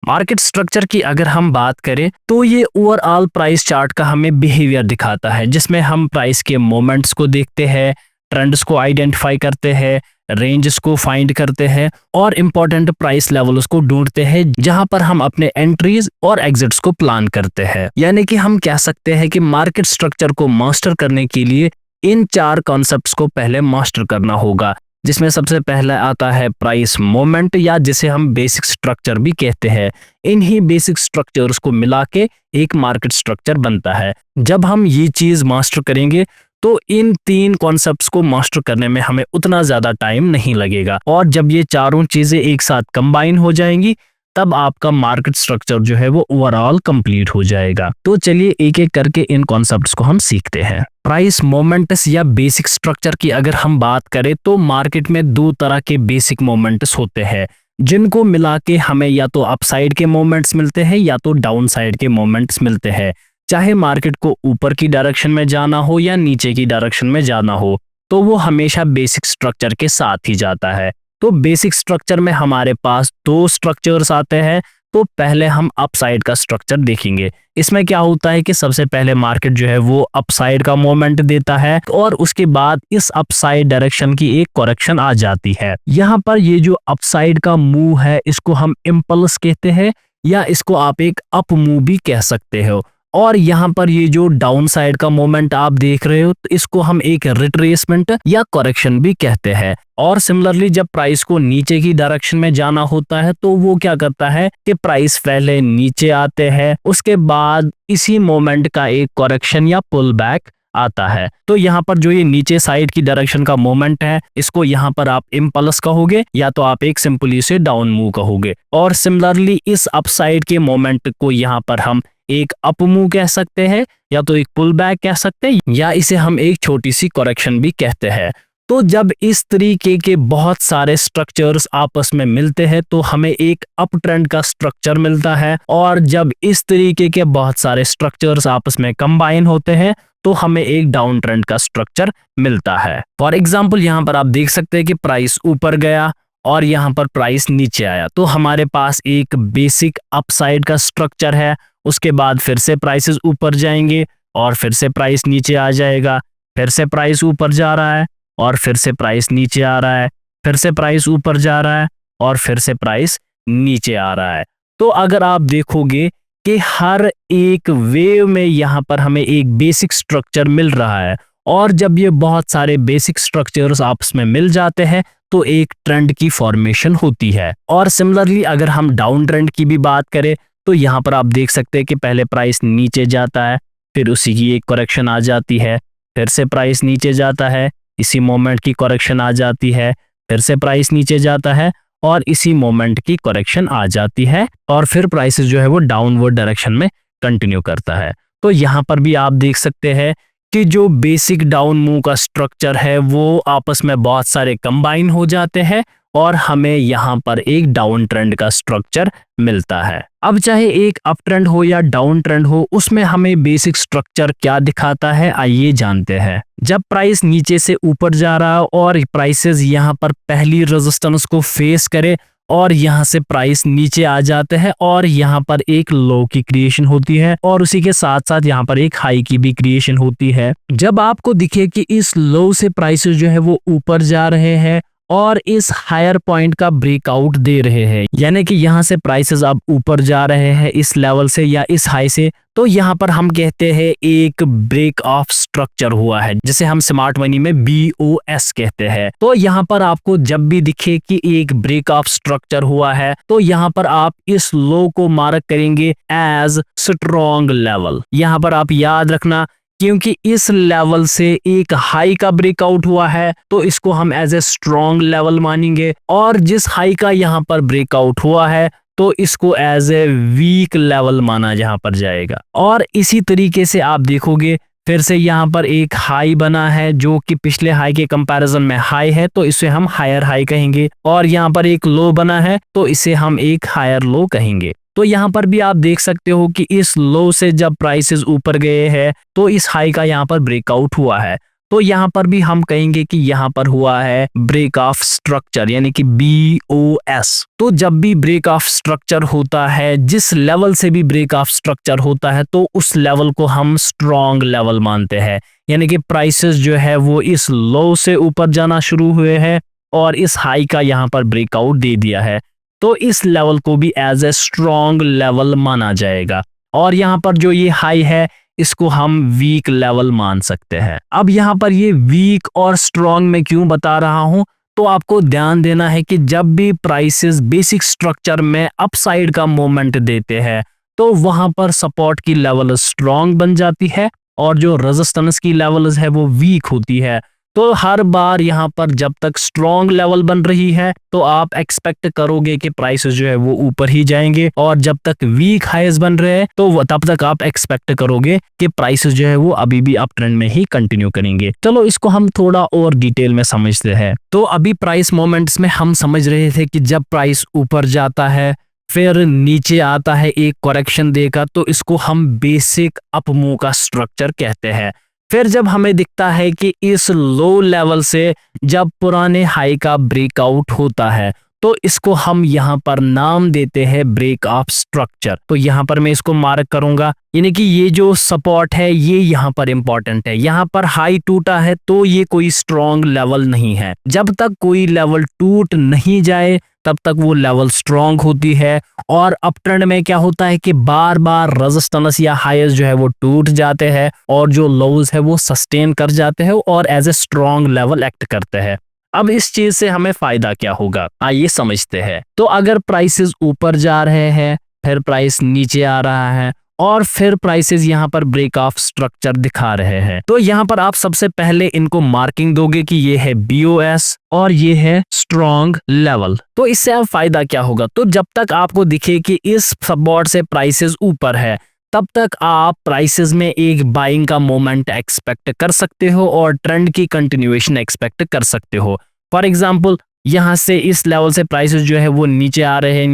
Market structure की अगर हम बात करें तो ये ओवरऑल प्राइस चार्ट का हमें बिहेवियर दिखाता है, जिसमें हम प्राइस के मोमेंट्स को देखते हैं, ट्रेंड्स को आइडेंटिफाई करते हैं, रेंजेस को फाइंड करते हैं और इंपॉर्टेंट प्राइस लेवल्स को ढूंढते हैं, जहां पर हम अपने एंट्रीज और एग्जिट्स को प्लान करते हैं। यानी कि हम कह सकते हैं कि मार्केट स्ट्रक्चर को मास्टर करने के लिए इन 4 कॉन्सेप्ट्स को पहले मास्टर करना होगा, जिसमें सबसे पहले आता है प्राइस मोमेंट, या जिसे हम बेसिक स्ट्रक्चर भी कहते हैं। इन्हीं बेसिक स्ट्रक्चर्स को मिला के एक मार्केट स्ट्रक्चर बनता है। जब हम ये चीज मास्टर करेंगे तो इन 3 कॉन्सेप्ट्स को मास्टर करने में हमें उतना ज्यादा टाइम नहीं लगेगा, और जब ये चारों चीजें एक साथ कंबाइन हो जाएंगी तब आपका मार्केट स्ट्रक्चर जो है वो ओवरऑल कंप्लीट हो जाएगा। तो चलिए एक एक करके इन कॉन्सेप्ट्स को हम सीखते हैं। प्राइस मोमेंट्स या बेसिक स्ट्रक्चर की अगर हम बात करें तो मार्केट में 2 तरह के बेसिक मोमेंट्स होते हैं, जिनको मिला के हमें या तो अपसाइड के मोमेंट्स मिलते हैं या तो डाउन साइड के मोमेंट्स मिलते हैं। चाहे मार्केट को ऊपर की डायरेक्शन में जाना हो या नीचे की डायरेक्शन में जाना हो, तो वो हमेशा बेसिक स्ट्रक्चर के साथ ही जाता है। तो बेसिक स्ट्रक्चर में हमारे पास 2 स्ट्रक्चर्स आते हैं। तो पहले हम अपसाइड का स्ट्रक्चर देखेंगे। इसमें क्या होता है कि सबसे पहले मार्केट जो है वो अपसाइड का मोमेंट देता है और उसके बाद इस अपसाइड डायरेक्शन की एक करेक्शन आ जाती है। यहाँ पर ये जो अपसाइड का मूव है इसको हम इम्पल्स कहते हैं, या इसको आप एक अप मूव भी कह सकते हो। और यहाँ पर ये जो डाउन साइड का मोमेंट आप देख रहे हो तो इसको हम एक रिट्रेसमेंट या करेक्शन भी कहते हैं। और सिमिलरली जब प्राइस को नीचे की डायरेक्शन में जाना होता है तो वो क्या करता है कि प्राइस पहले नीचे आते हैं, उसके बाद इसी मोमेंट का एक करेक्शन या पुल बैक आता है। तो यहाँ पर जो ये नीचे साइड की डायरेक्शन का मोमेंट है इसको यहाँ पर आप इम्पल्स कहोगे या तो आप एक सिंपली से डाउन मूव कहोगे। और सिमिलरली इस अपसाइड के मोमेंट को यहाँ पर हम एक अप मूव कह सकते हैं, या तो एक पुल बैक कह सकते हैं, या इसे हम एक छोटी सी करेक्शन भी कहते हैं। तो जब इस तरीके के बहुत सारे स्ट्रक्चर्स आपस में मिलते हैं तो हमें एक अप ट्रेंड का स्ट्रक्चर मिलता है, और जब इस तरीके के बहुत सारे स्ट्रक्चर्स आपस में कंबाइन होते हैं तो हमें एक डाउन ट्रेंड का स्ट्रक्चर मिलता है। फॉर एग्जाम्पल यहाँ पर आप देख सकते हैं कि प्राइस ऊपर गया और यहाँ पर प्राइस नीचे आया, तो हमारे पास एक बेसिक अपसाइड का स्ट्रक्चर है। उसके बाद फिर से प्राइसेस ऊपर जाएंगे और फिर से प्राइस नीचे आ जाएगा, फिर से प्राइस ऊपर जा रहा है और फिर से प्राइस नीचे आ रहा है, फिर से प्राइस ऊपर जा रहा है और फिर से प्राइस नीचे आ रहा है। तो अगर आप देखोगे कि हर एक वेव में यहाँ पर हमें एक बेसिक स्ट्रक्चर मिल रहा है, और जब ये बहुत सारे बेसिक स्ट्रक्चर्स आपस में मिल जाते हैं तो एक ट्रेंड की फॉर्मेशन होती है। और सिमिलरली अगर हम डाउन ट्रेंड की भी बात करें तो यहाँ पर आप देख सकते हैं कि पहले प्राइस नीचे जाता है, फिर उसी की एक करेक्शन आ जाती है, फिर से प्राइस नीचे जाता है, इसी मोमेंट की करेक्शन आ जाती है, फिर से प्राइस नीचे जाता है और इसी मोमेंट की करेक्शन आ जाती है, और फिर प्राइस जो है वो डाउनवर्ड डायरेक्शन में कंटिन्यू करता है। तो यहाँ पर भी आप देख सकते हैं कि जो बेसिक डाउन मूव का स्ट्रक्चर है वो आपस में बहुत सारे कंबाइन हो जाते हैं और हमें यहाँ पर एक डाउन ट्रेंड का स्ट्रक्चर मिलता है। अब चाहे एक अप ट्रेंड हो या डाउन ट्रेंड हो, उसमें हमें बेसिक स्ट्रक्चर क्या दिखाता है आइए जानते हैं। जब प्राइस नीचे से ऊपर जा रहा है और प्राइसेस यहाँ पर पहली रेजिस्टेंस को फेस करे और यहाँ से प्राइस नीचे आ जाते हैं और यहाँ पर एक लो की क्रिएशन होती है और उसी के साथ साथ यहाँ पर एक हाई की भी क्रिएशन होती है। जब आपको दिखे कि इस लो से प्राइसेस जो है वो ऊपर जा रहे हैं और इस हायर पॉइंट का ब्रेकआउट दे रहे हैं, यानी कि यहाँ से प्राइसेस अब ऊपर जा रहे हैं इस लेवल से या इस हाई से, तो यहाँ पर हम कहते हैं एक ब्रेक ऑफ स्ट्रक्चर हुआ है, जिसे हम स्मार्ट मनी में BOS कहते हैं। तो यहाँ पर आपको जब भी दिखे कि एक ब्रेक ऑफ स्ट्रक्चर हुआ है तो यहाँ पर आप इस लो को मार्क करेंगे एज स्ट्रॉन्ग लेवल। यहाँ पर आप याद रखना, क्योंकि इस लेवल से एक हाई का ब्रेकआउट हुआ है तो इसको हम एज ए स्ट्रॉन्ग लेवल मानेंगे, और जिस हाई का यहाँ पर ब्रेकआउट हुआ है तो इसको एज ए वीक लेवल माना जहां पर जाएगा। और इसी तरीके से आप देखोगे फिर से यहाँ पर एक हाई बना है जो कि पिछले हाई के कंपैरिजन में हाई है, तो इसे हम हायर हाई कहेंगे, और यहाँ पर एक लो बना है तो इसे हम एक हायर लो कहेंगे। तो यहाँ पर भी आप देख सकते हो कि इस लो से जब प्राइसेस ऊपर गए हैं तो इस हाई का यहाँ पर ब्रेकआउट हुआ है, तो यहाँ पर भी हम कहेंगे कि यहाँ पर हुआ है ब्रेक ऑफ स्ट्रक्चर, यानी कि BOS। तो जब भी ब्रेक ऑफ स्ट्रक्चर होता है, जिस लेवल से भी ब्रेक ऑफ स्ट्रक्चर होता है, तो उस लेवल को हम स्ट्रॉन्ग लेवल मानते हैं। यानी कि प्राइसेस जो है वो इस लो से ऊपर जाना शुरू हुए हैं और इस हाई का यहाँ पर ब्रेकआउट दे दिया है, तो इस लेवल को भी एज ए स्ट्रॉन्ग लेवल माना जाएगा। और यहाँ पर जो ये हाई है, इसको हम वीक लेवल मान सकते हैं। अब यहाँ पर ये वीक और स्ट्रॉन्ग में क्यों बता रहा हूं, तो आपको ध्यान देना है कि जब भी प्राइसेस बेसिक स्ट्रक्चर में अपसाइड का मोमेंट देते हैं, तो वहां पर सपोर्ट की लेवल स्ट्रॉन्ग बन जाती है और जो रेजिस्टेंस की लेवल है वो वीक होती है। तो हर बार यहाँ पर जब तक स्ट्रॉन्ग लेवल बन रही है, तो आप एक्सपेक्ट करोगे कि प्राइसेस जो है वो ऊपर ही जाएंगे, और जब तक वीक हाईज बन रहे हैं, तो तब तक आप एक्सपेक्ट करोगे कि प्राइसेस जो है वो अभी भी अप ट्रेंड में ही कंटिन्यू करेंगे। चलो इसको हम थोड़ा और डिटेल में समझते हैं। तो अभी प्राइस मोमेंट्स में हम समझ रहे थे कि जब प्राइस ऊपर जाता है फिर नीचे आता है, एक करेक्शन देगा, तो इसको हम बेसिक अप मूव का स्ट्रक्चर कहते हैं। फिर जब हमें दिखता है कि इस लो लेवल से जब पुराने हाई का ब्रेकआउट होता है, तो इसको हम यहाँ पर नाम देते हैं ब्रेक ऑफ स्ट्रक्चर। तो यहाँ पर मैं इसको मार्क करूंगा, यानी कि ये जो सपोर्ट है ये यहाँ पर इंपॉर्टेंट है। यहाँ पर हाई टूटा है तो ये कोई स्ट्रॉन्ग लेवल नहीं है। जब तक कोई लेवल टूट नहीं जाए तब तक वो लेवल स्ट्रॉन्ग होती है। और अप ट्रेंड में क्या होता है कि बार बार रेजिस्टेंस या हाईएस्ट जो है वो टूट जाते हैं और जो लोज है वो सस्टेन कर जाते हैं और as a strong level act करते हैं। अब इस चीज से हमें फायदा क्या होगा, आइए समझते हैं। तो अगर प्राइसेस ऊपर जा रहे हैं, फिर प्राइस नीचे आ रहा है और फिर प्राइसेस यहाँ पर ब्रेक ऑफ स्ट्रक्चर दिखा रहे हैं, तो यहाँ पर आप सबसे पहले इनको मार्किंग दोगे कि ये है BOS और ये है स्ट्रॉन्ग लेवल। तो इससे अब फायदा क्या होगा, तो जब तक आपको दिखे कि इस सपोर्ट से प्राइसेस ऊपर है, तब तक आप प्राइसेस में एक बाइंग का मोमेंट एक्सपेक्ट कर सकते हो और ट्रेंड की कंटिन्यूएशन एक्सपेक्ट कर सकते हो। फॉर एग्जांपल, यहाँ से इस लेवल से प्राइसेस जो है वो नीचे आ रहे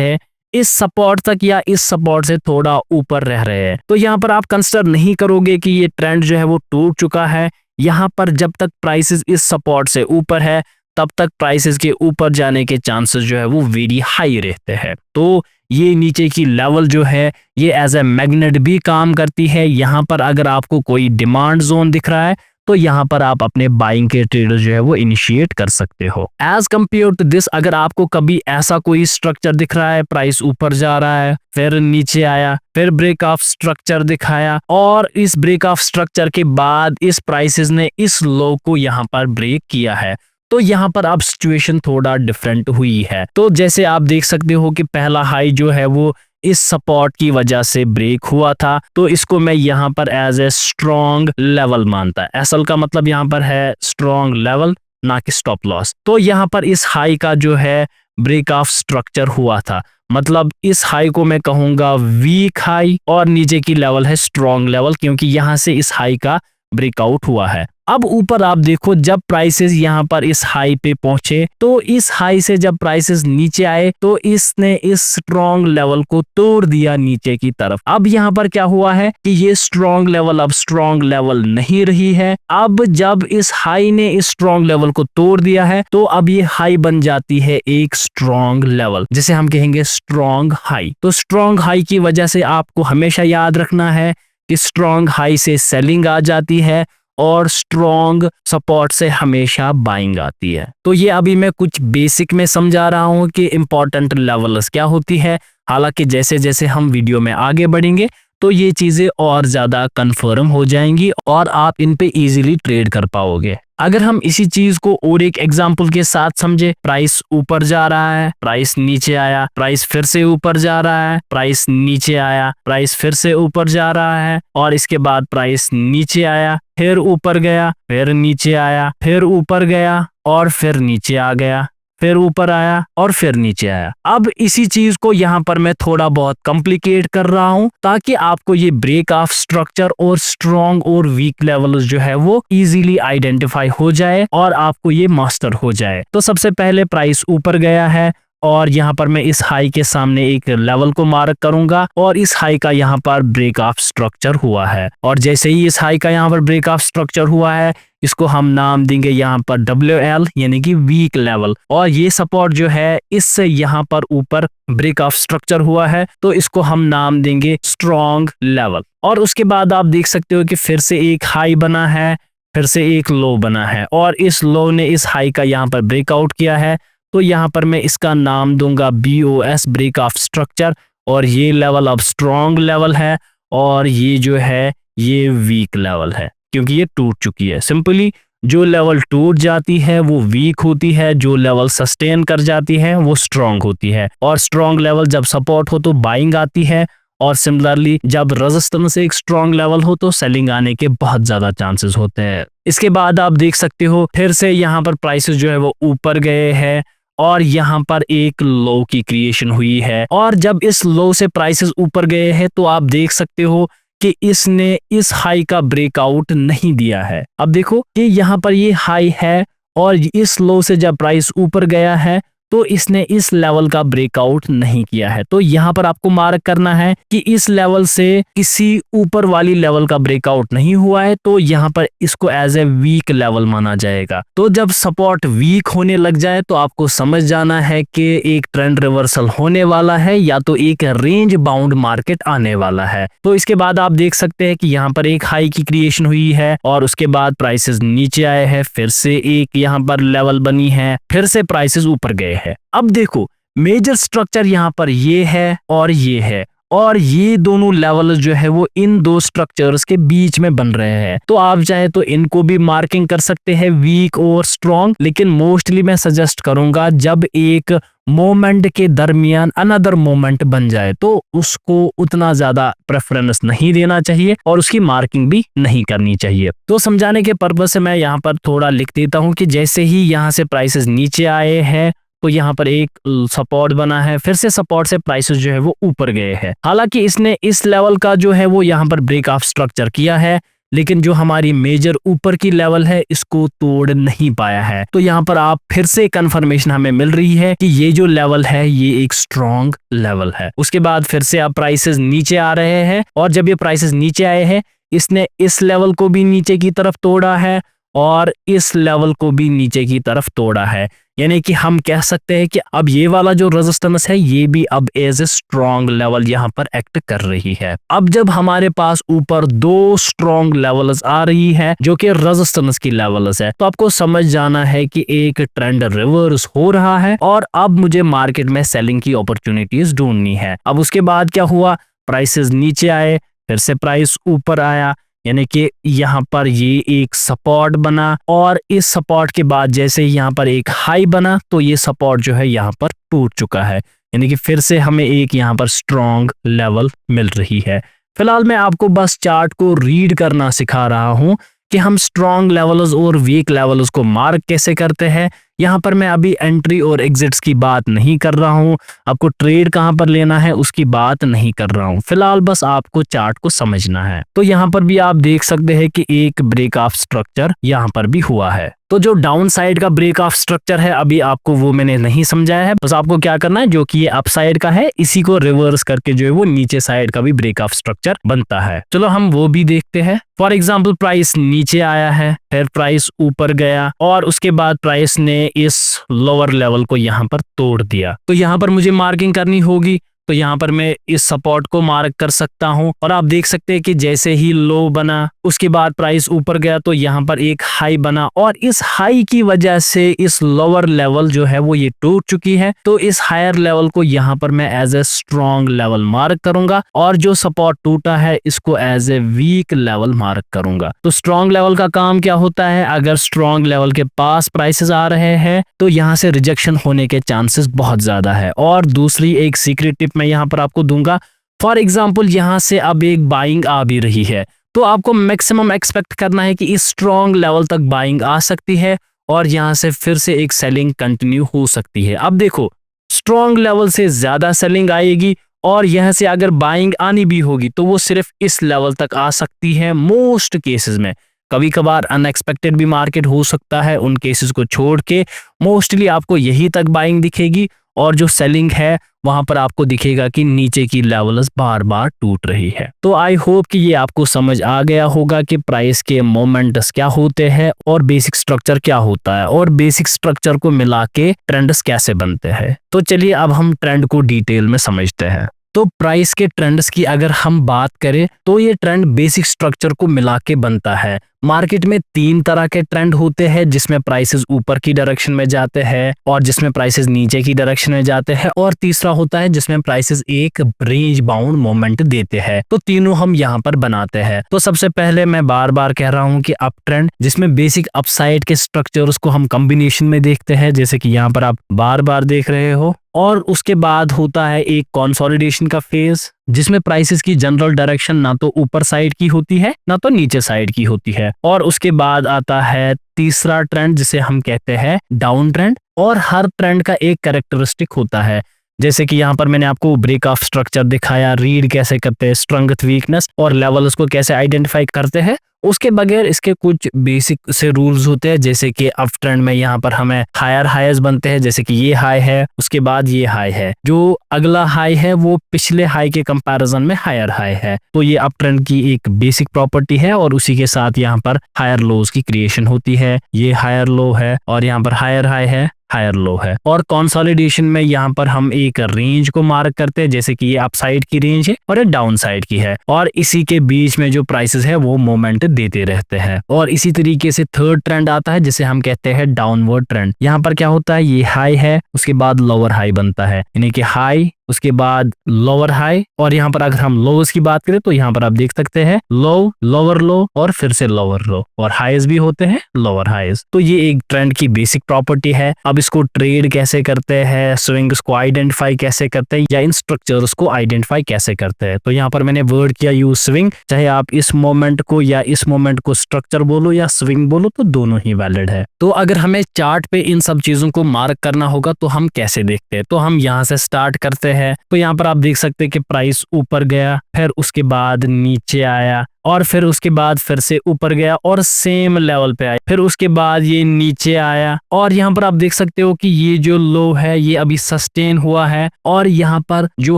हैं, इस सपोर्ट तक या इस सपोर्ट से थोड़ा ऊपर रह रहे हैं, तो यहाँ पर आप कंसिडर नहीं करोगे कि ये ट्रेंड जो है वो टूट चुका है। यहाँ पर जब तक प्राइसेस इस सपोर्ट से ऊपर है, तब तक प्राइसेस के ऊपर जाने के चांसेस जो है वो वेरी हाई रहते हैं। तो ये नीचे की लेवल जो है ये एज ए मैग्नेट भी काम करती है। यहाँ पर अगर आपको कोई डिमांड जोन दिख रहा है, तो यहाँ पर आप अपने बाइंग के ट्रेड जो है वो इनिशिएट कर सकते हो। एज कंपेयर टू दिस, अगर आपको कभी ऐसा कोई स्ट्रक्चर दिख रहा है, प्राइस ऊपर जा रहा है, फिर नीचे आया, फिर ब्रेक ऑफ स्ट्रक्चर दिखाया और इस ब्रेक ऑफ स्ट्रक्चर के बाद इस प्राइसेस ने इस लो को यहाँ पर ब्रेक किया है, तो यहाँ पर अब सिचुएशन थोड़ा डिफरेंट हुई है। तो जैसे आप देख सकते हो कि पहला हाई जो है वो इस सपोर्ट की वजह से ब्रेक हुआ था, तो इसको मैं यहाँ पर एज ए स्ट्रॉन्ग लेवल मानता है। एसएल का मतलब यहाँ पर है स्ट्रॉन्ग लेवल, ना कि स्टॉप लॉस। तो यहाँ पर इस हाई का जो है ब्रेक ऑफ स्ट्रक्चर हुआ था, मतलब इस हाई को मैं कहूंगा वीक हाई और नीचे की लेवल है स्ट्रॉन्ग लेवल, क्योंकि यहाँ से इस हाई का ब्रेकआउट हुआ है। अब ऊपर आप देखो, जब प्राइसेस यहाँ पर इस हाई पे पहुंचे, तो इस हाई से जब प्राइसेस नीचे आए, तो इसने इस स्ट्रॉन्ग लेवल को तोड़ दिया नीचे की तरफ। अब यहाँ पर क्या हुआ है कि ये स्ट्रॉन्ग लेवल अब स्ट्रॉन्ग लेवल नहीं रही है। अब जब इस हाई ने इस स्ट्रॉन्ग लेवल को तोड़ दिया है, तो अब ये हाई बन जाती है एक स्ट्रॉन्ग लेवल, जिसे हम कहेंगे स्ट्रॉन्ग हाई। तो स्ट्रॉन्ग हाई की वजह से आपको हमेशा याद रखना है कि स्ट्रॉन्ग हाई से सेलिंग आ जाती है और स्ट्रॉन्ग सपोर्ट से हमेशा बाइंग आती है। तो ये अभी मैं कुछ बेसिक में समझा रहा हूँ कि इंपॉर्टेंट लेवल्स क्या होती है। हालांकि जैसे जैसे हम वीडियो में आगे बढ़ेंगे तो ये चीजें और ज्यादा कंफर्म हो जाएंगी और आप इन पे इजीली ट्रेड कर पाओगे। अगर हम इसी चीज को और एक एग्जांपल के साथ समझे, प्राइस ऊपर जा रहा है, प्राइस नीचे आया, प्राइस फिर से ऊपर जा रहा है, प्राइस नीचे आया, प्राइस फिर से ऊपर जा रहा है और इसके बाद प्राइस नीचे आया, फिर ऊपर गया, फिर नीचे आया, फिर ऊपर गया और फिर नीचे आ गया, फिर ऊपर आया और फिर नीचे आया। अब इसी चीज को यहाँ पर मैं थोड़ा बहुत कॉम्प्लिकेट कर रहा हूँ ताकि आपको ये ब्रेक ऑफ स्ट्रक्चर और स्ट्रॉन्ग और वीक लेवल्स जो है वो इजीली आइडेंटिफाई हो जाए और आपको ये मास्टर हो जाए। तो सबसे पहले प्राइस ऊपर गया है और यहाँ पर मैं इस हाई के सामने एक लेवल को मार्क करूंगा और इस हाई का यहाँ पर ब्रेक ऑफ स्ट्रक्चर हुआ है। और जैसे ही इस हाई का यहाँ पर ब्रेक ऑफ स्ट्रक्चर हुआ है, इसको हम नाम देंगे यहाँ पर WL यानी कि वीक लेवल। और ये सपोर्ट जो है इससे यहाँ पर ऊपर ब्रेक ऑफ स्ट्रक्चर हुआ है तो इसको हम नाम देंगे स्ट्रॉन्ग लेवल। और उसके बाद आप देख सकते हो कि फिर से एक हाई बना है, फिर से एक लो बना है और इस लो ने इस हाई का यहाँ पर ब्रेकआउट किया है। तो यहाँ पर मैं इसका नाम दूंगा BOS ब्रेक ऑफ स्ट्रक्चर। और ये लेवल अब स्ट्रॉन्ग लेवल है और ये जो है ये वीक लेवल है क्योंकि ये टूट चुकी है। सिंपली जो लेवल टूट जाती है वो वीक होती है, जो लेवल सस्टेन कर जाती है वो स्ट्रॉन्ग होती है। और स्ट्रॉन्ग लेवल जब सपोर्ट हो तो बाइंग आती है और सिमिलरली जब रेजिस्टेंस एक स्ट्रॉन्ग लेवल हो तो सेलिंग आने के बहुत ज्यादा चांसेस होते हैं। इसके बाद आप देख सकते हो फिर से यहाँ पर प्राइसेस जो है वो ऊपर गए हैं और यहाँ पर एक लो की क्रिएशन हुई है। और जब इस लो से प्राइसेस ऊपर गए हैं तो आप देख सकते हो कि इसने इस हाई का ब्रेकआउट नहीं दिया है। अब देखो कि यहाँ पर ये हाई है और इस लो से जब प्राइस ऊपर गया है तो इसने इस लेवल का ब्रेकआउट नहीं किया है। तो यहाँ पर आपको मार्क करना है कि इस लेवल से किसी ऊपर वाली लेवल का ब्रेकआउट नहीं हुआ है तो यहाँ पर इसको एज ए वीक लेवल माना जाएगा। तो जब सपोर्ट वीक होने लग जाए तो आपको समझ जाना है कि एक ट्रेंड रिवर्सल होने वाला है या तो एक रेंज बाउंड मार्केट आने वाला है। तो इसके बाद आप देख सकते हैं कि यहाँ पर एक हाई की क्रिएशन हुई है और उसके बाद प्राइसेस नीचे आए हैं, फिर से एक यहाँ पर लेवल बनी है, फिर से प्राइसेस ऊपर गए है। अब देखो मेजर स्ट्रक्चर यहाँ पर ये है और ये है और ये दोनों लेवल जो है वो इन दो स्ट्रक्चर्स के बीच में बन रहे हैं। तो आप चाहे तो इनको भी मार्किंग कर सकते हैं वीक और स्ट्रॉन्ग, लेकिन मोस्टली मैं सजेस्ट करूंगा जब एक मोमेंट के दरमियान अनदर मोमेंट बन जाए तो उसको उतना ज्यादा प्रेफरेंस नहीं देना चाहिए और उसकी मार्किंग भी नहीं करनी चाहिए। तो समझाने के पर्पज से मैं यहाँ पर थोड़ा लिख देता हूँ कि जैसे ही यहाँ से प्राइसेस नीचे आए हैं तो यहाँ पर एक सपोर्ट बना है, फिर से सपोर्ट से प्राइसेस जो है वो ऊपर गए हैं। हालांकि इसने इस लेवल का जो है वो यहाँ पर ब्रेक ऑफ स्ट्रक्चर किया है लेकिन जो हमारी मेजर ऊपर की लेवल है इसको तोड़ नहीं पाया है। तो यहाँ पर आप फिर से कंफर्मेशन हमें मिल रही है कि ये जो लेवल है ये एक स्ट्रॉन्ग लेवल है। उसके बाद फिर से आप प्राइसेस नीचे आ रहे हैं और जब ये प्राइसेस नीचे आए हैं इसने इस लेवल को भी नीचे की तरफ तोड़ा है और इस लेवल को भी नीचे की तरफ तोड़ा है। यानी कि हम कह सकते हैं कि अब ये वाला जो रेजिस्टेंस है ये भी अब एज ए स्ट्रॉन्ग लेवल यहाँ पर एक्ट कर रही है। अब जब हमारे पास ऊपर दो स्ट्रॉन्ग लेवल्स आ रही है जो कि रेजिस्टेंस की लेवल्स है तो आपको समझ जाना है कि एक ट्रेंड रिवर्स हो रहा है और अब मुझे मार्केट में सेलिंग की अपॉर्चुनिटीज ढूंढनी है। अब उसके बाद क्या हुआ, प्राइसेस नीचे आए, फिर से प्राइस ऊपर आया, यानी कि यहाँ पर ये एक सपोर्ट बना और इस सपोर्ट के बाद जैसे यहाँ पर एक हाई बना तो ये सपोर्ट जो है यहाँ पर टूट चुका है। यानी कि फिर से हमें एक यहाँ पर स्ट्रॉन्ग लेवल मिल रही है। फिलहाल मैं आपको बस चार्ट को रीड करना सिखा रहा हूँ कि हम स्ट्रॉन्ग लेवल्स और वीक लेवल्स को मार्क कैसे करते हैं। यहाँ पर मैं अभी एंट्री और एग्जिट्स की बात नहीं कर रहा हूँ, आपको ट्रेड कहाँ पर लेना है उसकी बात नहीं कर रहा हूँ। फिलहाल बस आपको चार्ट को समझना है। तो यहाँ पर भी आप देख सकते हैं कि एक ब्रेक ऑफ स्ट्रक्चर यहाँ पर भी हुआ है। तो जो डाउन साइड का ब्रेक ऑफ स्ट्रक्चर है अभी आपको वो मैंने नहीं समझाया है, बस आपको क्या करना है जो कि ये अप साइड का है इसी को रिवर्स करके जो है वो नीचे साइड का भी ब्रेक ऑफ स्ट्रक्चर बनता है। चलो हम वो भी देखते हैं। फॉर एग्जाम्पल प्राइस नीचे आया है, फिर प्राइस ऊपर गया और उसके बाद प्राइस ने इस लोअर लेवल को यहाँ पर तोड़ दिया। तो यहाँ पर मुझे मार्किंग करनी होगी तो यहाँ पर मैं इस सपोर्ट को मार्क कर सकता हूँ और आप देख सकते हैं कि जैसे ही लो बना उसके बाद प्राइस ऊपर गया तो यहाँ पर एक हाई बना और इस हाई की वजह से इस लोअर लेवल जो है वो ये टूट चुकी है। तो इस हायर लेवल को यहाँ पर मैं as a strong level mark करूंगा और जो सपोर्ट टूटा है इसको as a weak level mark करूंगा। तो स्ट्रॉन्ग लेवल का काम क्या होता है, अगर स्ट्रॉन्ग लेवल के पास प्राइसेस आ रहे हैं तो यहाँ से रिजेक्शन होने के चांसेस बहुत ज्यादा है। और दूसरी एक सीक्रेट टिप मैं यहाँ पर आपको दूंगा, फॉर एग्जाम्पल यहाँ से अब एक बाइंग आ भी रही है तो आपको मैक्सिमम एक्सपेक्ट करना है कि इस स्ट्रॉन्ग लेवल तक बाइंग आ सकती है और यहाँ से फिर से एक सेलिंग कंटिन्यू हो सकती है। अब देखो स्ट्रॉन्ग लेवल से ज्यादा सेलिंग आएगी और यहाँ से अगर बाइंग आनी भी होगी तो वो सिर्फ इस लेवल तक आ सकती है मोस्ट केसेस में। कभी कभार अनएक्सपेक्टेड भी मार्केट हो सकता है, उन केसेस को छोड़ के मोस्टली आपको यही तक बाइंग दिखेगी और जो सेलिंग है वहां पर आपको दिखेगा कि नीचे की लेवल्स बार बार टूट रही है। तो आई होप कि ये आपको समझ आ गया होगा कि प्राइस के मोमेंट्स क्या होते हैं और बेसिक स्ट्रक्चर क्या होता है और बेसिक स्ट्रक्चर को मिला के ट्रेंड्स कैसे बनते हैं। तो चलिए अब हम ट्रेंड को डिटेल में समझते हैं। तो प्राइस के ट्रेंड्स की अगर हम बात करें तो ये ट्रेंड बेसिक स्ट्रक्चर को मिला के बनता है। मार्केट में 3 तरह के ट्रेंड होते हैं, जिसमें प्राइसेस ऊपर की डायरेक्शन में जाते हैं और जिसमें प्राइसेस नीचे की डायरेक्शन में जाते हैं, और तीसरा होता है जिसमें प्राइसेस एक रेंज बाउंड मोमेंट देते हैं। तो तीनों हम यहाँ पर बनाते हैं। तो सबसे पहले मैं बार बार कह रहा हूँ कि अप ट्रेंड, जिसमें बेसिक अपसाइड के स्ट्रक्चर्स को हम कॉम्बिनेशन में देखते हैं, जैसे कि यहाँ पर आप बार बार देख रहे हो। और उसके बाद होता है एक कंसोलिडेशन का फेज, जिसमें प्राइसेस की जनरल डायरेक्शन ना तो ऊपर साइड की होती है ना तो नीचे साइड की होती है। और उसके बाद आता है तीसरा ट्रेंड, जिसे हम कहते हैं डाउन ट्रेंड। और हर ट्रेंड का एक कैरेक्टरिस्टिक होता है, जैसे कि यहाँ पर मैंने आपको ब्रेक ऑफ स्ट्रक्चर दिखाया, रीड कैसे करते हैं, स्ट्रेंथ वीकनेस और लेवल्स को कैसे आइडेंटिफाई करते हैं। उसके बगैर इसके कुछ बेसिक से रूल्स होते हैं, जैसे कि अप ट्रेंड में यहाँ पर हमें हायर हाईज बनते हैं, जैसे कि ये हाई है उसके बाद ये हाई है, जो अगला हाई है वो पिछले हाई के कंपैरिजन में हायर हाई है। तो ये अप ट्रेंड की एक बेसिक प्रॉपर्टी है और उसी के साथ यहाँ पर हायर लोज की क्रिएशन होती है। ये हायर लो है और यहाँ पर हायर हाई है, हायर लो है। और कंसोलिडेशन में यहाँ पर हम एक रेंज को मार्क करते हैं, जैसे कि ये अपसाइड की रेंज है और ये डाउन साइड की है, और इसी के बीच में जो प्राइसेस है वो मोमेंट देते रहते हैं। और इसी तरीके से थर्ड ट्रेंड आता है, जिसे हम कहते हैं डाउनवर्ड ट्रेंड। यहाँ पर क्या होता है, ये हाई है उसके बाद लोअर हाई बनता है, यानी कि हाई उसके बाद लोअर हाई। और यहाँ पर अगर हम लोज की बात करें तो यहाँ पर आप देख सकते हैं लो, लोअर लो और फिर से लोअर लो, और हाईज भी होते हैं लोअर हाईज। तो ये एक ट्रेंड की बेसिक प्रॉपर्टी है। अब इसको ट्रेड कैसे करते हैं, स्विंग्स को आइडेंटिफाई कैसे करते हैं, या इन स्ट्रक्चर्स को आइडेंटिफाई कैसे करते हैं। तो यहाँ पर मैंने वर्ड किया यूज स्विंग, चाहे आप इस मोमेंट को या इस मोमेंट को स्ट्रक्चर बोलो या स्विंग बोलो, तो दोनों ही वैलिड है। तो अगर हमें चार्ट पे इन सब चीजों को मार्क करना होगा तो हम कैसे देखते हैं, तो हम यहाँ से स्टार्ट करते हैं। तो यहाँ पर आप देख सकते हैं कि प्राइस ऊपर गया, फिर उसके बाद नीचे आया, और फिर उसके बाद फिर से ऊपर गया और सेम लेवल पे आया, फिर उसके बाद ये नीचे आया। और यहाँ पर आप देख सकते हो कि ये जो लो है ये अभी सस्टेन हुआ है, और यहाँ पर जो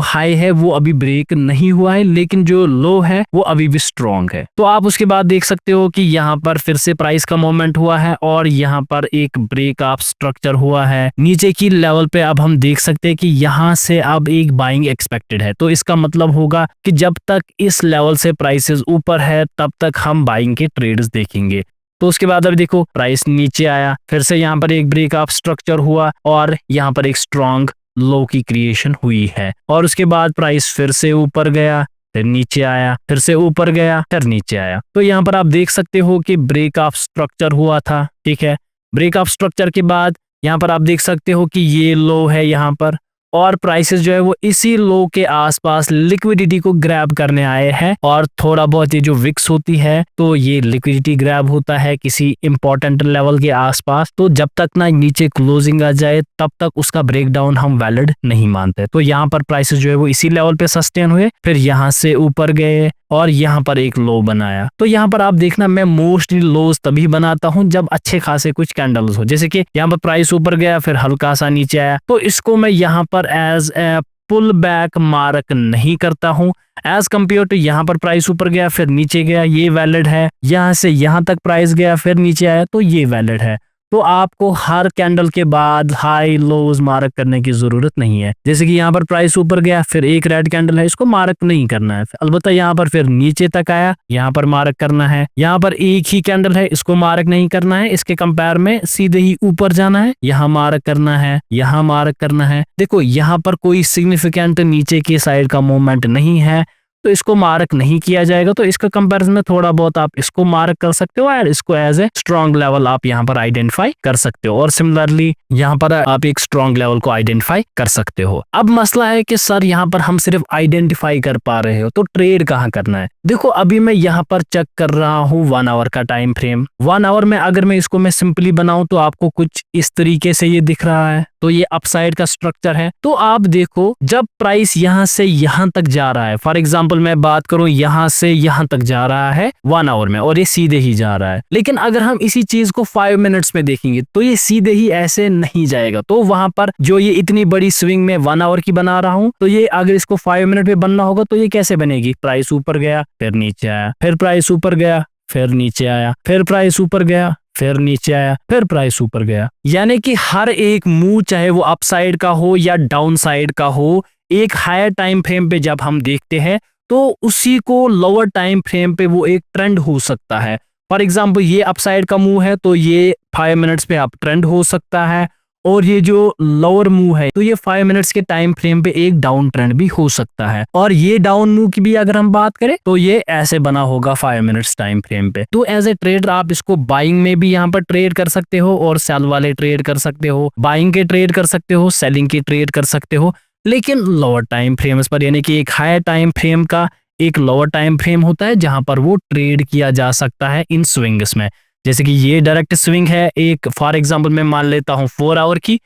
हाई है वो अभी ब्रेक नहीं हुआ है, लेकिन जो लो है वो अभी भी स्ट्रॉन्ग है। तो आप उसके बाद देख सकते हो कि यहाँ पर फिर से प्राइस का मोमेंट हुआ है और यहाँ पर एक ब्रेक ऑफ स्ट्रक्चर हुआ है नीचे की लेवल पे। अब हम देख सकते हैं कि यहाँ से अब एक बाइंग एक्सपेक्टेड है, तो इसका मतलब होगा कि जब तक इस लेवल से प्राइसेस ऊपर है तब तक हम बाइंग के ट्रेड्स देखेंगे। तो उसके बाद अब देखो प्राइस नीचे आया, फिर से यहाँ पर एक ब्रेक ऑफ स्ट्रक्चर हुआ और यहाँ पर एक स्ट्रॉन्ग लो की क्रिएशन हुई है, और उसके बाद प्राइस फिर से ऊपर गया, फिर नीचे आया, फिर से ऊपर गया, फिर नीचे आया। तो यहाँ पर आप देख सकते हो कि ब्रेक ऑफ स्ट्रक्चर हुआ था, ठीक है। ब्रेक ऑफ स्ट्रक्चर के बाद यहाँ पर आप देख सकते हो कि ये लो है यहाँ पर, और प्राइसेस जो है वो इसी लो के आसपास लिक्विडिटी को ग्रैब करने आए हैं। और थोड़ा बहुत ये जो विक्स होती है तो ये लिक्विडिटी ग्रैब होता है किसी इंपॉर्टेंट लेवल के आसपास। तो जब तक ना नीचे क्लोजिंग आ जाए तब तक उसका ब्रेकडाउन हम वैलिड नहीं मानते। तो यहाँ पर प्राइसेस जो है वो इसी लेवल पे सस्टेन हुए, फिर यहाँ से ऊपर गए और यहाँ पर एक लो बनाया। तो यहाँ पर आप देखना मैं मोस्टली लोज तभी बनाता हूँ जब अच्छे खासे कुछ कैंडल्स हो, जैसे कि यहाँ पर प्राइस ऊपर गया फिर हल्का सा नीचे आया, तो इसको मैं यहाँ पर as a pull back mark नहीं करता हूँ। एज कम्पेयर टू यहाँ पर प्राइस ऊपर गया फिर नीचे गया, ये वैलिड है। यहाँ से यहाँ तक प्राइस गया फिर नीचे आया, तो ये वैलिड है। तो आपको हर कैंडल के बाद हाई लोज मार्क करने की जरूरत नहीं है। जैसे कि यहाँ पर प्राइस ऊपर गया फिर एक रेड कैंडल है, इसको मार्क नहीं करना है। अलबत्ता यहाँ पर फिर नीचे तक आया, यहाँ पर मार्क करना है। यहाँ पर एक ही कैंडल है, इसको मार्क नहीं करना है, इसके कंपेयर में सीधे ही ऊपर जाना है, यहाँ मार्क करना है, यहाँ मार्क करना है। देखो यहाँ पर कोई सिग्निफिकेंट नीचे की साइड का मूवमेंट नहीं है, तो इसको मार्क नहीं किया जाएगा। तो इसका कंपैरिजन में थोड़ा बहुत आप इसको मार्क कर सकते हो और इसको एज ए स्ट्रॉन्ग लेवल आप यहाँ पर आइडेंटिफाई कर सकते हो, और सिमिलरली यहाँ पर आप एक स्ट्रॉन्ग लेवल को आइडेंटिफाई कर सकते हो। अब मसला है कि सर यहाँ पर हम सिर्फ आइडेंटिफाई कर पा रहे हो, तो ट्रेड कहाँ करना है। देखो अभी मैं यहाँ पर चेक कर रहा हूँ 1 आवर का टाइम फ्रेम। 1 आवर में अगर मैं इसको सिंपली बनाऊं तो आपको कुछ इस तरीके से ये दिख रहा है। तो ये अपसाइड का स्ट्रक्चर है। तो आप देखो जब प्राइस यहां से यहां तक जा रहा है, फॉर एग्जांपल मैं बात करूं यहां से यहां तक जा रहा है 1 आवर में और ये सीधे ही जा रहा है, लेकिन अगर हम इसी चीज को 5 मिनट्स में देखेंगे तो ये सीधे ही ऐसे नहीं जाएगा। तो वहां पर जो ये इतनी बड़ी स्विंग में 1 आवर की बना रहा हूं, तो ये अगर इसको 5 मिनट में बनना होगा तो ये कैसे बनेगी, प्राइस ऊपर गया फिर नीचे आया, फिर प्राइस ऊपर गया फिर नीचे आया, फिर प्राइस ऊपर गया फिर नीचे आया, फिर प्राइस ऊपर गया। यानी कि हर एक मूव चाहे वो अपसाइड का हो या डाउन साइड का हो, एक हायर टाइम फ्रेम पे जब हम देखते हैं तो उसी को लोअर टाइम फ्रेम पे वो एक ट्रेंड हो सकता है। फॉर एग्जांपल ये अपसाइड का मूव है तो ये 5 मिनट्स पे अप ट्रेंड हो सकता है, और ये जो लोअर मूव है तो ये 5 मिनट्स के टाइम फ्रेम पे एक डाउन ट्रेंड भी हो सकता है। और ये डाउन मूव की भी अगर हम बात करें तो ये ऐसे बना होगा 5 मिनट्स टाइम फ्रेम पे। तो एज ए ट्रेडर आप इसको बाइंग में भी यहाँ पर ट्रेड कर सकते हो और सेल वाले ट्रेड कर सकते हो, बाइंग के ट्रेड कर सकते हो, सेलिंग के ट्रेड कर सकते हो, लेकिन लोअर टाइम फ्रेम्स पर, यानी कि एक हायर टाइम फ्रेम का एक लोअर टाइम फ्रेम होता है जहां पर वो ट्रेड किया जा सकता है इन स्विंग्स में। जैसे कि ये डायरेक्ट स्विंग है एक, फॉर एग्जांपल मैं मान लेता हूं 4 आवर की,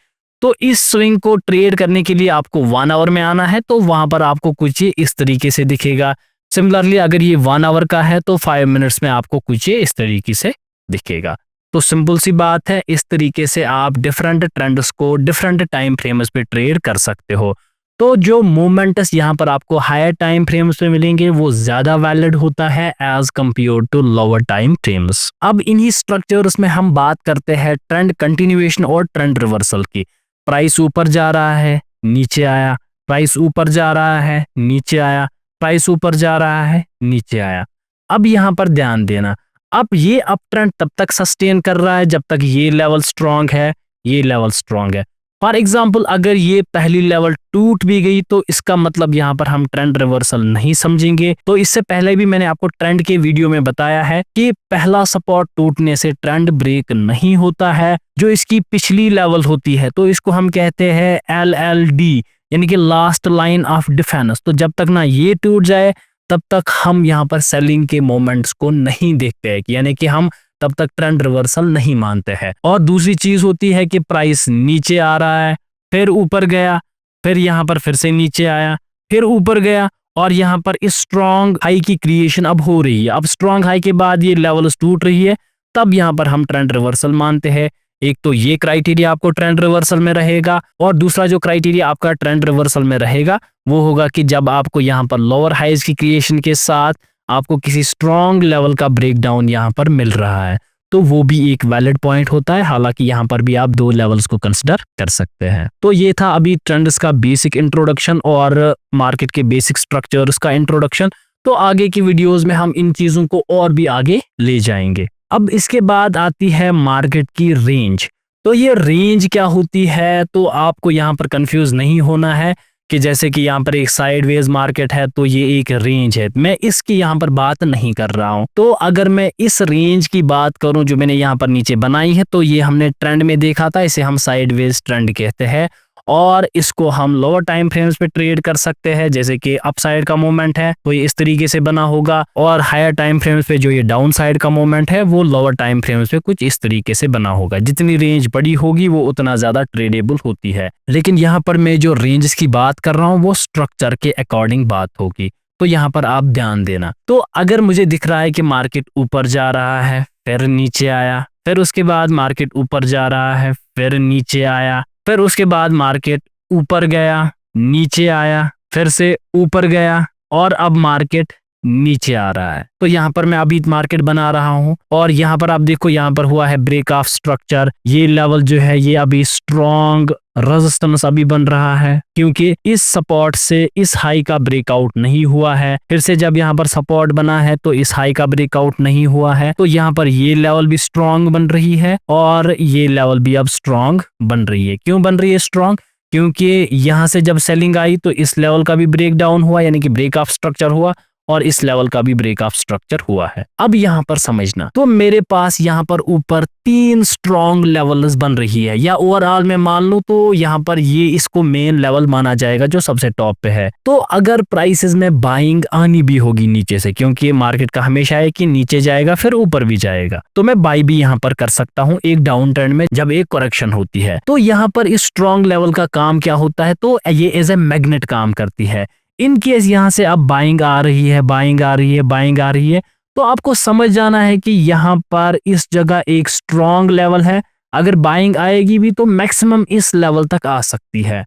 तो इस स्विंग को ट्रेड करने के लिए आपको 1 आवर में आना है, तो वहां पर आपको कुछ ये इस तरीके से दिखेगा। सिमिलरली अगर ये 1 आवर का है तो 5 मिनट्स में आपको कुछ ये इस तरीके से दिखेगा। तो सिंपल सी बात है, इस तरीके से आप डिफरेंट ट्रेंड्स को डिफरेंट टाइम फ्रेम्स पे ट्रेड कर सकते हो। तो जो मोमेंट्स यहाँ पर आपको हायर टाइम फ्रेम्स पे मिलेंगे वो ज्यादा वैलिड होता है as compare to lower time frames. अब इन्हीं स्ट्रक्चर्स में हम बात करते हैं ट्रेंड कंटिन्यूएशन और ट्रेंड रिवर्सल की। प्राइस ऊपर जा रहा है नीचे आया, प्राइस ऊपर जा रहा है नीचे आया, प्राइस ऊपर जा रहा है नीचे आया। अब यहाँ पर ध्यान देना, अब ये अप ट्रेंड तब तक सस्टेन कर रहा है जब तक ये लेवल स्ट्रांग है, ये लेवल स्ट्रांग है। फॉर एग्जाम्पल अगर ये पहली लेवल टूट भी गई तो इसका मतलब यहाँ पर हम ट्रेंड रिवर्सल नहीं समझेंगे। तो इससे पहले भी मैंने आपको ट्रेंड के वीडियो में बताया है कि पहला सपोर्ट टूटने से ट्रेंड ब्रेक नहीं होता है। जो इसकी पिछली लेवल होती है तो इसको हम कहते हैं LLD, यानी कि लास्ट लाइन ऑफ डिफेंस। तो जब तक ना ये टूट जाए तब तक हम यहाँ पर सेलिंग के मोमेंट्स को नहीं देखते हैं, यानी कि हम तब तक ट्रेंड रिवर्सल नहीं मानते हैं। और दूसरी चीज होती है कि प्राइस नीचे आ रहा है फिर ऊपर गया, फिर यहाँ पर फिर से नीचे आया फिर ऊपर गया, और यहाँ पर इस स्ट्रॉन्ग हाई की क्रिएशन अब हो रही है। अब स्ट्रॉन्ग हाई के बाद ये लेवल्स टूट रही है, तब यहाँ पर हम ट्रेंड रिवर्सल मानते हैं। एक तो ये क्राइटेरिया आपको ट्रेंड रिवर्सल में रहेगा, और दूसरा जो क्राइटेरिया आपका ट्रेंड रिवर्सल में रहेगा वो होगा कि जब आपको यहाँ पर लोअर हाइज की क्रिएशन के साथ आपको किसी स्ट्रॉन्ग लेवल का ब्रेकडाउन यहाँ पर मिल रहा है, तो वो भी एक वैलिड पॉइंट होता है। हालांकि यहाँ पर भी आप 2 लेवल्स को कंसिडर कर सकते हैं। तो ये था अभी ट्रेंड्स का बेसिक इंट्रोडक्शन और मार्केट के बेसिक स्ट्रक्चर्स का इंट्रोडक्शन। तो आगे की वीडियोस में हम इन चीजों को और भी आगे ले जाएंगे। अब इसके बाद आती है मार्केट की रेंज। तो ये रेंज क्या होती है, तो आपको यहाँ पर कंफ्यूज नहीं होना है कि जैसे कि यहाँ पर एक साइडवेज मार्केट है तो ये एक रेंज है, मैं इसकी यहाँ पर बात नहीं कर रहा हूँ। तो अगर मैं इस रेंज की बात करूँ जो मैंने यहाँ पर नीचे बनाई है, तो ये हमने ट्रेंड में देखा था, इसे हम साइडवेज ट्रेंड कहते हैं, और इसको हम लोअर टाइम फ्रेम्स पे ट्रेड कर सकते हैं। जैसे कि अपसाइड का मूवमेंट है तो ये इस तरीके से बना होगा, और हायर टाइम फ्रेम्स पे जो ये डाउन साइड का मूवमेंट है वो लोअर टाइम फ्रेम्स पे कुछ इस तरीके से बना होगा। जितनी रेंज बड़ी होगी वो उतना ज्यादा ट्रेडेबल होती है। लेकिन यहाँ पर मैं जो रेंज की बात कर रहा हूँ वो स्ट्रक्चर के अकॉर्डिंग बात होगी, तो यहाँ पर आप ध्यान देना। तो अगर मुझे दिख रहा है कि मार्केट ऊपर जा रहा है फिर नीचे आया, फिर उसके बाद मार्केट ऊपर जा रहा है फिर नीचे आया, फिर उसके बाद मार्केट ऊपर गया नीचे आया फिर से ऊपर गया, और अब मार्केट नीचे आ रहा है, तो यहाँ पर मैं अभी मार्केट बना रहा हूँ, और यहाँ पर आप देखो यहाँ पर हुआ है ब्रेक ऑफ स्ट्रक्चर। ये लेवल जो है ये अभी स्ट्रॉन्ग रेजिस्टेंस अभी बन रहा है, क्योंकि इस सपोर्ट से इस हाई का ब्रेकआउट नहीं हुआ है। फिर से जब यहाँ पर सपोर्ट बना है तो इस हाई का ब्रेकआउट नहीं हुआ है, तो यहाँ पर ये लेवल भी स्ट्रॉन्ग बन रही है और ये लेवल भी अब स्ट्रॉन्ग बन रही है। क्यों बन रही है स्ट्रॉन्ग? क्योंकि यहाँ से जब सेलिंग आई तो इस लेवल का भी ब्रेक डाउन हुआ, यानी कि ब्रेक ऑफ स्ट्रक्चर हुआ, और इस लेवल का भी ब्रेक ऑफ स्ट्रक्चर हुआ है। अब यहाँ पर समझना, तो मेरे पास यहाँ पर ऊपर 3 स्ट्रॉन्ग लेवल्स बन रही है, या ओवरऑल में मान लूं तो यहाँ पर ये इसको मेन लेवल माना जाएगा जो सबसे टॉप पे है। तो अगर प्राइसेस में बाइंग आनी भी होगी नीचे से, क्योंकि मार्केट का हमेशा है कि नीचे जाएगा फिर ऊपर भी जाएगा, तो मैं बाई भी यहाँ पर कर सकता हूँ एक डाउन ट्रेंड में जब एक करेक्शन होती है। तो यहाँ पर इस स्ट्रॉन्ग लेवल का काम क्या होता है, तो ये एज ए मैग्नेट काम करती है। इन केस यहाँ से अब बाइंग आ रही है, बाइंग आ रही है, बाइंग आ रही है, तो आपको समझ जाना है कि यहाँ पर इस जगह एक स्ट्रॉन्ग लेवल है। अगर बाइंग आएगी भी तो मैक्सिमम इस लेवल तक आ सकती है,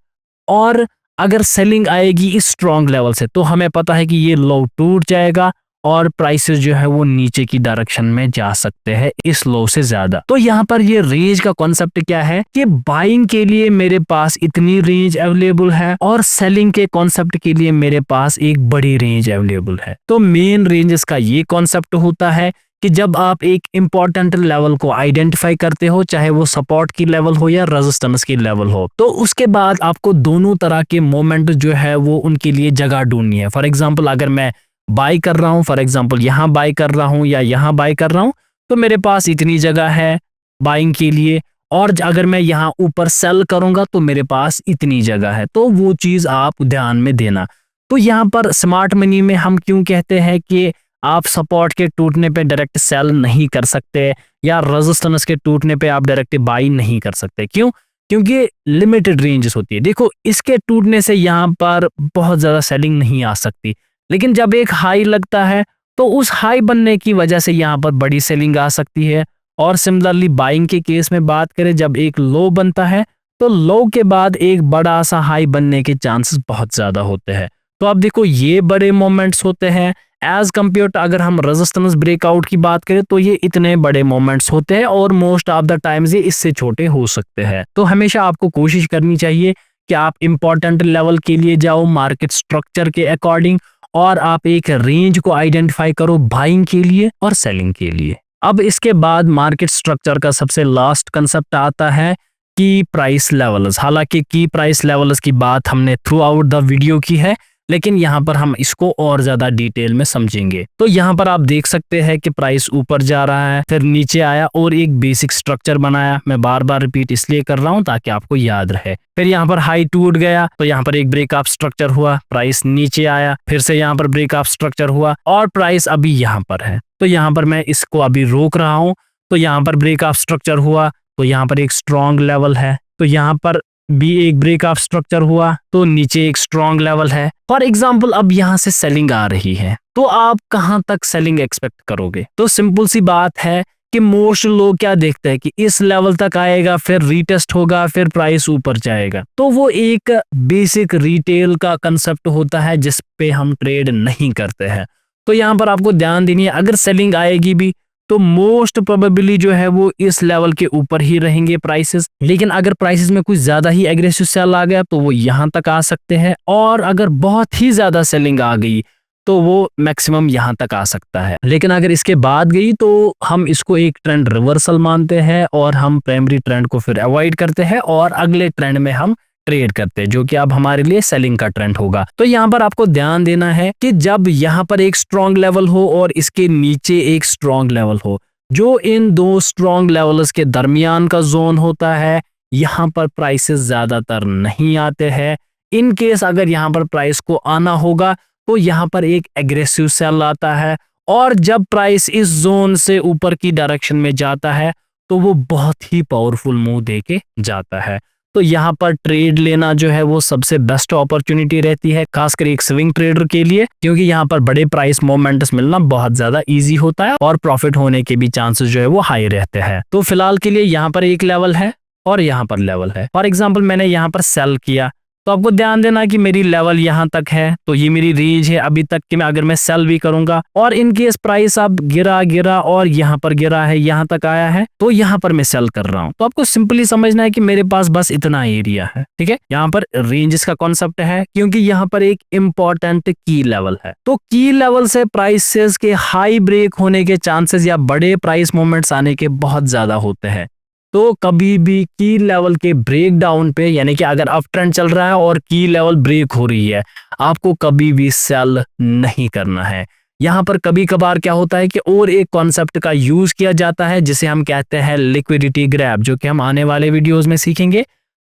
और अगर सेलिंग आएगी इस स्ट्रॉन्ग लेवल से तो हमें पता है कि ये लो टूट जाएगा और प्राइसेस जो है वो नीचे की डायरेक्शन में जा सकते हैं इस लो से ज्यादा। तो यहाँ पर ये रेंज का कॉन्सेप्ट क्या है कि बाइंग के लिए मेरे पास इतनी रेंज अवेलेबल है और सेलिंग के कॉन्सेप्ट के लिए मेरे पास एक बड़ी रेंज अवेलेबल है। तो मेन रेंजेस का ये कॉन्सेप्ट होता है कि जब आप एक इंपॉर्टेंट लेवल को आइडेंटिफाई करते हो, चाहे वो सपोर्ट की लेवल हो या रेजिस्टेंस की लेवल हो, तो उसके बाद आपको दोनों तरह के मोमेंट जो है वो उनके लिए जगह ढूंढनी है। फॉर एग्जांपल अगर मैं बाई कर रहा हूं, फॉर एग्जांपल यहाँ बाई कर रहा हूं या यहाँ बाई कर रहा हूं, तो मेरे पास इतनी जगह है बाइंग के लिए, और अगर मैं यहाँ ऊपर सेल करूंगा तो मेरे पास इतनी जगह है। तो वो चीज आप ध्यान में देना। तो यहाँ पर स्मार्ट मनी में हम क्यों कहते हैं कि आप सपोर्ट के टूटने पे डायरेक्ट सेल नहीं कर सकते या रेजिस्टेंस के टूटने पे आप डायरेक्ट बाई नहीं कर सकते, क्यों? क्योंकि लिमिटेड रेंजेस होती है। देखो, इसके टूटने से यहाँ पर बहुत ज्यादा सेलिंग नहीं आ सकती, लेकिन जब एक हाई लगता है तो उस हाई बनने की वजह से यहाँ पर बड़ी सेलिंग आ सकती है। और सिमिलरली बाइंग के केस में बात करें, जब एक लो बनता है तो लो के बाद एक बड़ा सा हाई बनने के चांसेस बहुत ज्यादा होते हैं। तो अब देखो, ये बड़े मोमेंट्स होते हैं एज कम्पेयर टू अगर हम रेजिस्टेंस ब्रेकआउट की बात करें तो ये इतने बड़े मोमेंट्स होते हैं, और मोस्ट ऑफ द टाइम्स ये इससे छोटे हो सकते हैं। तो हमेशा आपको कोशिश करनी चाहिए कि आप इंपॉर्टेंट लेवल के लिए जाओ मार्केट स्ट्रक्चर के अकॉर्डिंग, और आप एक रेंज को आइडेंटिफाई करो बाइंग के लिए और सेलिंग के लिए। अब इसके बाद मार्केट स्ट्रक्चर का सबसे लास्ट कंसेप्ट आता है की प्राइस लेवल्स। हालांकि की प्राइस लेवल्स की बात हमने थ्रू आउट द वीडियो की है, लेकिन यहाँ पर हम इसको और ज्यादा डिटेल में समझेंगे। तो यहाँ पर आप देख सकते हैं कि प्राइस ऊपर जा रहा है, फिर नीचे आया और एक बेसिक स्ट्रक्चर बनाया। मैं बार बार रिपीट इसलिए कर रहा हूँ ताकि आपको याद रहे। फिर यहाँ पर हाई टूट गया तो यहाँ पर एक ब्रेक ऑफ स्ट्रक्चर हुआ, प्राइस नीचे आया, फिर से यहाँ पर ब्रेक ऑफ स्ट्रक्चर हुआ और प्राइस अभी यहाँ पर है। तो यहाँ पर मैं इसको अभी रोक रहा हूँ। तो यहाँ पर ब्रेक ऑफ स्ट्रक्चर हुआ तो यहाँ पर एक स्ट्रॉन्ग लेवल है, तो यहाँ पर भी एक ब्रेक ऑफ स्ट्रक्चर हुआ तो नीचे एक स्ट्रॉन्ग लेवल है। फॉर एग्जांपल अब यहाँ से सेलिंग आ रही है, तो आप कहां तक सेलिंग एक्सपेक्ट करोगे? तो सिंपल सी बात है कि मोस्ट लोग क्या देखते हैं कि इस लेवल तक आएगा, फिर रीटेस्ट होगा, फिर प्राइस ऊपर जाएगा। तो वो एक बेसिक रिटेल का कंसेप्ट होता है जिस पे हम ट्रेड नहीं करते हैं। तो यहाँ पर आपको ध्यान देनी है, अगर सेलिंग आएगी भी तो मोस्ट प्रोबेबली जो है वो इस लेवल के ऊपर ही रहेंगे प्राइसेस। लेकिन अगर प्राइसेस में कुछ ज्यादा ही एग्रेसिव सेल आ गया तो वो यहाँ तक आ सकते हैं, और अगर बहुत ही ज्यादा सेलिंग आ गई तो वो मैक्सिमम यहाँ तक आ सकता है। लेकिन अगर इसके बाद गई तो हम इसको एक ट्रेंड रिवर्सल मानते हैं और हम प्राइमरी ट्रेंड को फिर अवॉइड करते हैं और अगले ट्रेंड में हम ट्रेड करते हैं, जो कि अब हमारे लिए सेलिंग का ट्रेंड होगा। तो यहाँ पर आपको ध्यान देना है कि जब यहाँ पर एक स्ट्रॉन्ग लेवल हो और इसके नीचे एक स्ट्रॉन्ग लेवल हो, जो इन दो स्ट्रॉन्ग लेवल्स के दरमियान का जोन होता है, यहाँ पर प्राइसेस ज्यादातर नहीं आते हैं। इन केस अगर यहाँ पर प्राइस को आना होगा तो यहाँ पर एक एग्रेसिव सेल आता है, और जब प्राइस इस जोन से ऊपर की डायरेक्शन में जाता है तो वो बहुत ही पावरफुल मूव देके जाता है। तो यहाँ पर ट्रेड लेना जो है वो सबसे बेस्ट अपॉर्चुनिटी रहती है, खासकर एक स्विंग ट्रेडर के लिए, क्योंकि यहाँ पर बड़े प्राइस मोमेंट्स मिलना बहुत ज्यादा इजी होता है और प्रॉफिट होने के भी चांसेस जो है वो हाई रहते हैं। तो फिलहाल के लिए यहाँ पर एक लेवल है और यहाँ पर लेवल है। फॉर एग्जाम्पल मैंने यहाँ पर सेल किया तो आपको ध्यान देना कि मेरी लेवल यहाँ तक है, तो ये मेरी रेंज है अभी तक कि मैं अगर मैं सेल भी करूंगा और इन केस प्राइस अब गिरा और यहाँ पर गिरा है, यहाँ तक आया है, तो यहाँ पर मैं सेल कर रहा हूँ। तो आपको सिंपली समझना है कि मेरे पास बस इतना एरिया है, ठीक है। यहाँ पर रेंजेस का कॉन्सेप्ट है क्योंकि यहाँ पर एक इंपॉर्टेंट की लेवल है। तो की लेवल से प्राइसेस के हाई ब्रेक होने के चांसेस या बड़े प्राइस मूवमेंट्स आने के बहुत ज्यादा होते हैं। तो कभी भी की लेवल के ब्रेक डाउन पे, यानी कि अगर अप ट्रेंड चल रहा है और की लेवल ब्रेक हो रही है, आपको कभी भी सेल नहीं करना है। यहाँ पर कभी कभार क्या होता है कि और एक कॉन्सेप्ट का यूज किया जाता है जिसे हम कहते हैं लिक्विडिटी ग्रैब, जो कि हम आने वाले वीडियोस में सीखेंगे।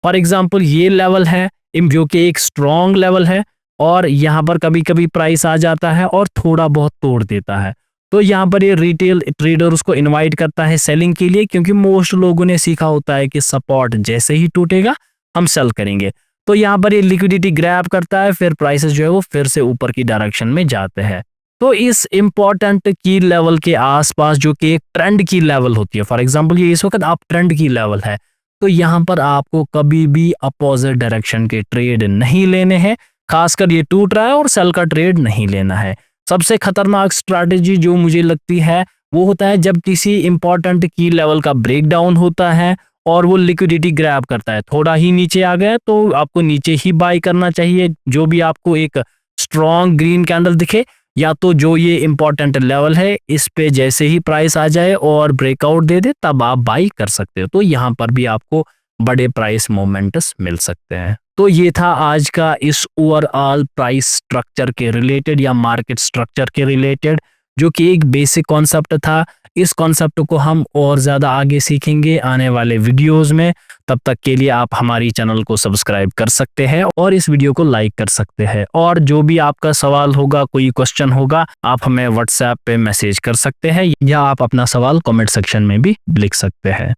फॉर एग्जांपल ये लेवल है जो कि एक स्ट्रॉन्ग लेवल है, और यहाँ पर कभी कभी प्राइस आ जाता है और थोड़ा बहुत तोड़ देता है। तो यहाँ पर ये रिटेल ट्रेडर उसको इनवाइट करता है सेलिंग के लिए, क्योंकि मोस्ट लोगों ने सीखा होता है कि सपोर्ट जैसे ही टूटेगा हम सेल करेंगे। तो यहाँ पर ये लिक्विडिटी ग्रैब करता है, फिर प्राइसेस जो है वो फिर से ऊपर की डायरेक्शन में जाते हैं। तो इस इंपॉर्टेंट की लेवल के आसपास, जो कि एक ट्रेंड की लेवल होती है, फॉर एग्जांपल ये इस वक्त आप ट्रेंड की लेवल है, तो यहाँ पर आपको कभी भी अपोजिट डायरेक्शन के ट्रेड नहीं लेने हैं। खासकर ये टूट रहा है और सेल का ट्रेड नहीं लेना है। सबसे खतरनाक स्ट्रैटेजी जो मुझे लगती है वो होता है जब किसी इंपॉर्टेंट की लेवल का ब्रेकडाउन होता है और वो लिक्विडिटी ग्रैब करता है, थोड़ा ही नीचे आ गया तो आपको नीचे ही बाय करना चाहिए। जो भी आपको एक स्ट्रॉन्ग ग्रीन कैंडल दिखे, या तो जो ये इंपॉर्टेंट लेवल है इस पे जैसे ही प्राइस आ जाए और ब्रेकआउट दे दे तब आप बाई कर सकते हो। तो यहाँ पर भी आपको बड़े प्राइस मोमेंट्स मिल सकते हैं। तो ये था आज का इस ओवरऑल प्राइस स्ट्रक्चर के रिलेटेड या मार्केट स्ट्रक्चर के रिलेटेड, जो कि एक बेसिक कॉन्सेप्ट था। इस कॉन्सेप्ट को हम और ज़्यादा आगे सीखेंगे आने वाले वीडियोस में। तब तक के लिए आप हमारी चैनल को सब्सक्राइब कर सकते हैं और इस वीडियो को लाइक कर सकते हैं। और जो भी आपका सवाल होगा, कोई क्वेश्चन होगा, आप हमें व्हाट्सएप पे मैसेज कर सकते हैं या आप अपना सवाल कमेंट सेक्शन में भी लिख सकते हैं।